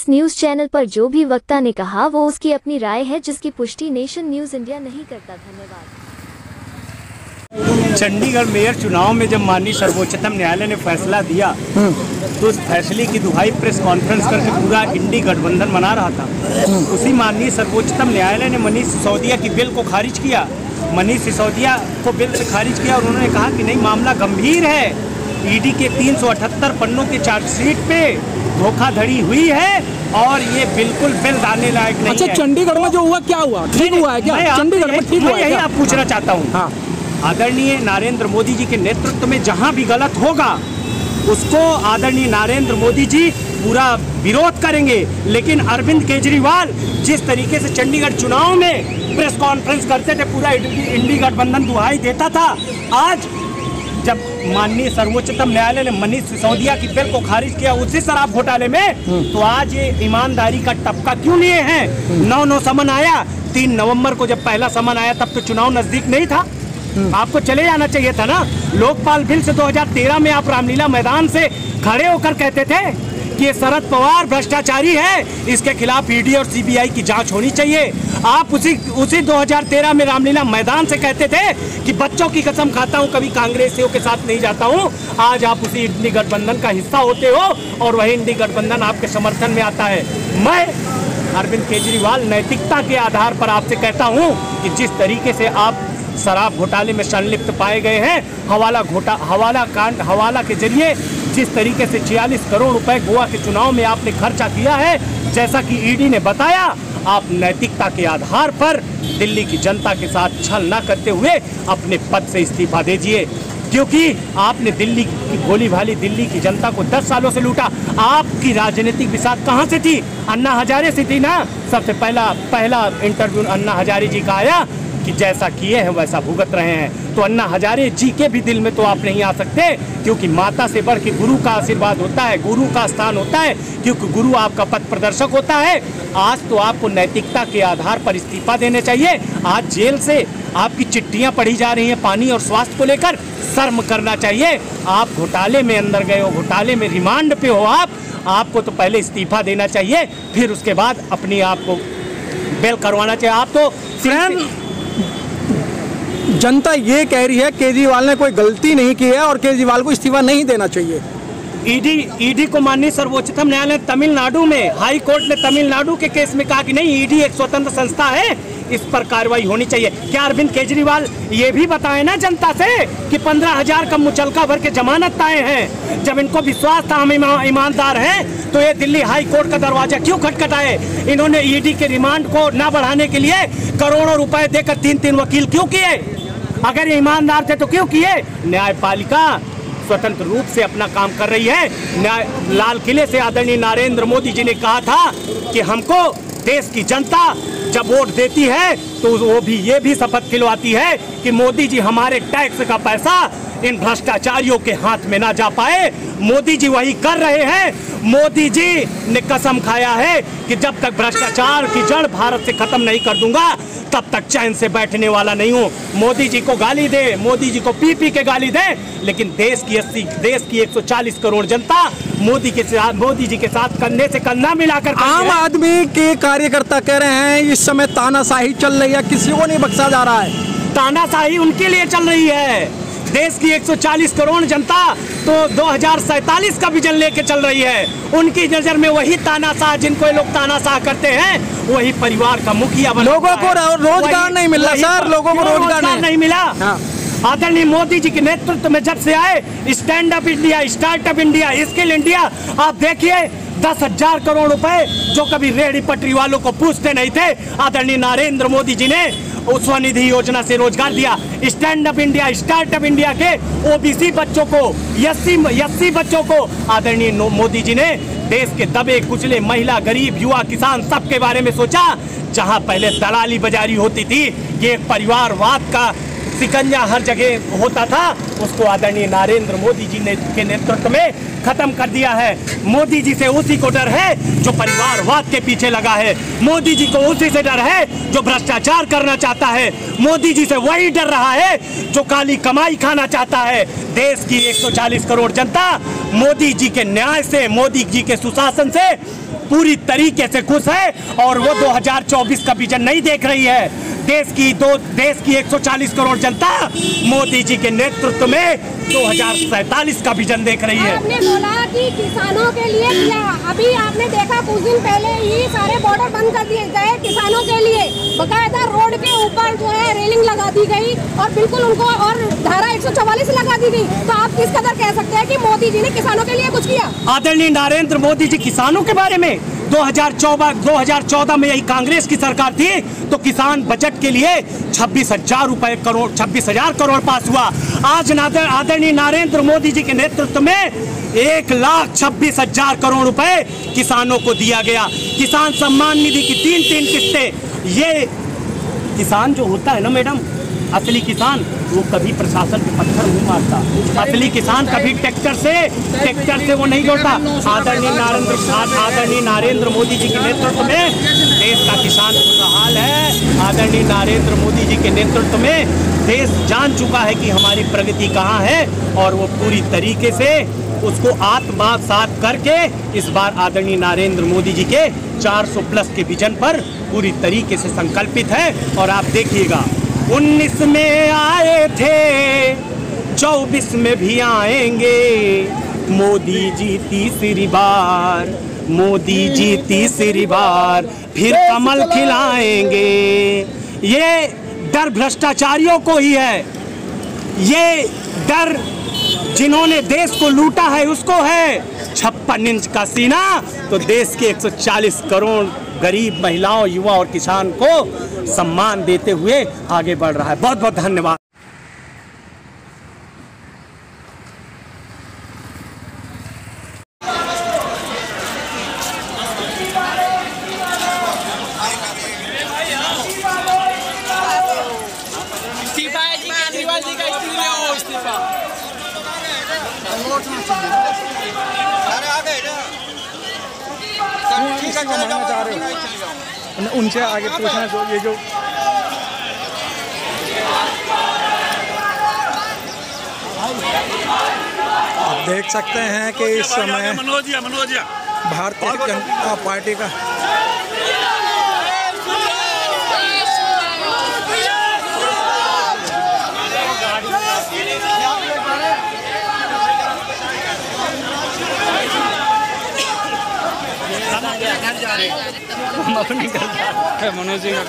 इस news channel पर जो भी वक्ता ने कहा वो उसकी अपनी राय है, जिसकी पुष्टि नेशन न्यूज इंडिया नहीं करता। धन्यवाद। चंडीगढ़ मेयर चुनाव में जब माननीय सर्वोच्चतम न्यायालय ने फैसला दिया तो उस फैसले की दुहाई प्रेस कॉन्फ्रेंस करके पूरा इंडी गठबंधन मना रहा था। उसी माननीय सर्वोच्चतम न्यायालय ने मनीष सिसोदिया की बिल को खारिज किया। मनीष सिसोदिया को बिल से खारिज किया और उन्होंने कहा कि नहीं, मामला गंभीर है। ईडी के 378 पन्नों की चार्जशीट पे धोखाधड़ी हुई है और ये बिल्कुल बिल डालने लायक नहीं है। अच्छा, चंडीगढ़ में जो हुआ क्या हुआ? ठीक हुआ है क्या? चंडीगढ़ में ठीक हुआ है? यही आप पूछना चाहता हूँ। हाँ, आदरणीय नरेंद्र मोदी जी के नेतृत्व में जहाँ भी गलत होगा उसको आदरणीय नरेंद्र मोदी जी पूरा विरोध करेंगे, लेकिन अरविंद केजरीवाल जिस तरीके से चंडीगढ़ चुनाव में प्रेस कॉन्फ्रेंस करते थे, पूरा इंडी गठबंधन दुहाई देता था, आज जब माननीय सर्वोच्चतम न्यायालय ने मनीष सिसोदिया की बिल को खारिज किया उसी शराब घोटाले में, तो आज ये ईमानदारी का टपका क्यों लिए हैं? 9 समन आया। 3 नवंबर को जब पहला समन आया तब तो चुनाव नजदीक नहीं था, आपको चले जाना चाहिए था ना। लोकपाल बिल से 2013 में आप रामलीला मैदान से खड़े होकर कहते थे कि ये शरद पवार भ्रष्टाचारी है, इसके खिलाफ ईडी और सीबीआई की जांच होनी चाहिए। आप उसी 2013 में रामलीला मैदान से कहते थे कि बच्चों की कसम खाता हूं कभी कांग्रेसियों के साथ नहीं जाता हूं। आज आप उसी इंडी गठबंधन का हिस्सा होते हो और वही इंडी गठबंधन आपके समर्थन में आता है। मैं अरविंद केजरीवाल नैतिकता के आधार पर आपसे कहता हूं कि जिस तरीके से आप शराब घोटाले में संलिप्त पाए गए हैं, हवाला के जरिए जिस तरीके से 46 करोड़ रुपए गोवा के चुनाव में आपने खर्चा किया है, जैसा कि ईडी ने बताया, आप नैतिकता के आधार पर दिल्ली की जनता के साथ छल न करते हुए अपने पद से इस्तीफा दीजिए, क्योंकि आपने दिल्ली की भोली भाली दिल्ली की जनता को 10 सालों से लूटा। आपकी राजनीतिक विसात कहाँ से थी? अन्ना हजारे से थी ना। सबसे पहला इंटरव्यू अन्ना हजारे जी का आया कि जैसा किए हैं वैसा भुगत रहे हैं। तो अन्ना हजारे जी के भी दिल में तो आप नहीं आ सकते, क्योंकि माता से बढ़ के गुरु का आशीर्वाद होता है, गुरु का स्थान होता है, क्योंकि गुरु आपका पथ प्रदर्शक होता है। आज तो आपको नैतिकता के आधार पर इस्तीफा देने चाहिए। आज जेल से आपकी चिट्ठियां पढ़ी जा रही हैं पानी और स्वास्थ्य को लेकर, शर्म करना चाहिए। आप घोटाले में अंदर गए हो, घोटाले में रिमांड पे हो, आपको तो पहले इस्तीफा देना चाहिए, फिर उसके बाद अपनी आपको बेल करवाना चाहिए। आप तो जनता ये कह रही है केजरीवाल ने कोई गलती नहीं की है और केजरीवाल को इस्तीफा नहीं देना चाहिए। ईडी को माननीय सर्वोच्चतम न्यायालय तमिलनाडु में हाई कोर्ट ने तमिलनाडु के केस में कहा कि नहीं, ईडी एक स्वतंत्र संस्था है, इस पर कार्रवाई होनी चाहिए। क्या अरविंद केजरीवाल ये भी बताए ना जनता से कि 15,000 का मुचलका भर के जमानत पाए हैं? जब इनको विश्वास था हम ईमानदार हैं, तो ये दिल्ली हाई कोर्ट का दरवाजा क्यों खटखटाए? इन्होंने ईडी के रिमांड को न बढ़ाने के लिए करोड़ों रुपए देकर 3 वकील क्यों किए? अगर ये ईमानदार थे तो क्यों किए? न्यायपालिका स्वतंत्र रूप से अपना काम कर रही है। लाल किले से आदरणीय नरेंद्र मोदी जी ने कहा था कि हमको देश की जनता जब वोट देती है तो वो भी ये भी शपथ खिलवाती है कि मोदी जी हमारे टैक्स का पैसा इन भ्रष्टाचारियों के हाथ में ना जा पाए। मोदी जी वही कर रहे हैं। मोदी जी ने कसम खाया है कि जब तक भ्रष्टाचार की जड़ भारत से खत्म नहीं कर दूंगा तब तक चैन से बैठने वाला नहीं हूँ। मोदी जी को गाली दे, मोदी जी को पी के गाली दे, लेकिन देश की 140 करोड़ जनता मोदी जी के साथ कंधे से कंधा मिलाकर आम आदमी के कार्यकर्ता कह रहे हैं इस समय तानाशाही चल रही है, किसी को नहीं बख्शा जा रहा है। तानाशाही उनके लिए चल रही है। देश की 140 करोड़ जनता तो 2047 का विजन लेके चल रही है। उनकी नजर में वही तानाशाह, जिनको ये लोग तानाशाह करते हैं, वही परिवार का मुखिया बना। लोगों को रोजगार नहीं मिल रहा सर, लोगों को रोजगार नहीं मिला। आदरणीय मोदी जी के नेतृत्व में जब से आए stand up India, startup India, skill India, आप देखिए 10,000 करोड़ रुपए जो कभी रेहड़ी पटरी वालों को पूछते नहीं थे, आदरणीय नरेंद्र मोदी जी ने स्वनिधि योजना से रोजगार दिया। Stand up India, startup India के ओबीसी बच्चों को, एससी बच्चों को आदरणीय मोदी जी ने देश के दबे कुचले महिला, गरीब, युवा, किसान सबके बारे में सोचा। जहां पहले दलाली बाजारी होती थी, ये एक परिवारवाद का सिकंजा हर जगह होता था, उसको आदरणीय नरेंद्र मोदी जी ने के नेतृत्व में खत्म कर दिया है। मोदी जी से उसी को डर है जो परिवारवाद के पीछे लगा है। मोदी जी को उसी से डर है जो भ्रष्टाचार करना चाहता है। मोदी जी से वही डर रहा है जो काली कमाई खाना चाहता है। देश की 140 करोड़ जनता मोदी जी के न्याय से, मोदी जी के सुशासन से पूरी तरीके से खुश है और वो 2024 का विजन नहीं देख रही है। देश की 140 करोड़ जनता मोदी जी के नेतृत्व में 2047 का विजन देख रही है। आपने बोला कि किसानों के लिए किया, अभी आपने देखा कुछ दिन पहले ही सारे बॉर्डर बंद कर दिए गए किसानों के लिए, बकायदा रोड के ऊपर जो है रेलिंग लगा दी गई और बिल्कुल उनको और धारा 144 लगा दी गई। तो आप किस कदर कह सकते हैं कि मोदी जी ने किसानों के लिए कुछ किया? आदरणीय नरेंद्र मोदी जी किसानों के बारे में 2014 में यही कांग्रेस की सरकार थी तो किसान बजट के लिए 26,000 करोड़ पास हुआ। आज आदरणीय नरेंद्र मोदी जी के नेतृत्व में 1,26,000 करोड़ रुपए किसानों को दिया गया। किसान सम्मान निधि की 3 किस्तें। ये किसान जो होता है ना मैडम, असली किसान वो कभी प्रशासन पे पत्थर नहीं मारता। असली किसान कभी ट्रैक्टर से वो नहीं जोड़ता। आदरणीय नरेंद्र मोदी जी के नेतृत्व में देश का किसान खुशहाल है। आदरणीय नरेंद्र मोदी जी के नेतृत्व में देश जान चुका है कि हमारी प्रगति कहाँ है और वो पूरी तरीके से उसको आत्मसात करके इस बार आदरणीय नरेंद्र मोदी जी के 400+ के विजन पर पूरी तरीके से संकल्पित है। और आप देखिएगा 19 में आए थे 24 में भी आएंगे, मोदी जी तीसरी बार, मोदी जी तीसरी बार फिर कमल खिलाएंगे। ये डर भ्रष्टाचारियों को ही है, ये डर जिन्होंने देश को लूटा है उसको है। 56 इंच का सीना तो देश के 140 करोड़ गरीब महिलाओं, युवा और किसान को सम्मान देते हुए आगे बढ़ रहा है। बहुत बहुत धन्यवाद। उनसे आगे पूछना जो ये जो आप देख सकते हैं कि इस समय भारतीय जनता पार्टी का हम अपनी कर मनोज जी का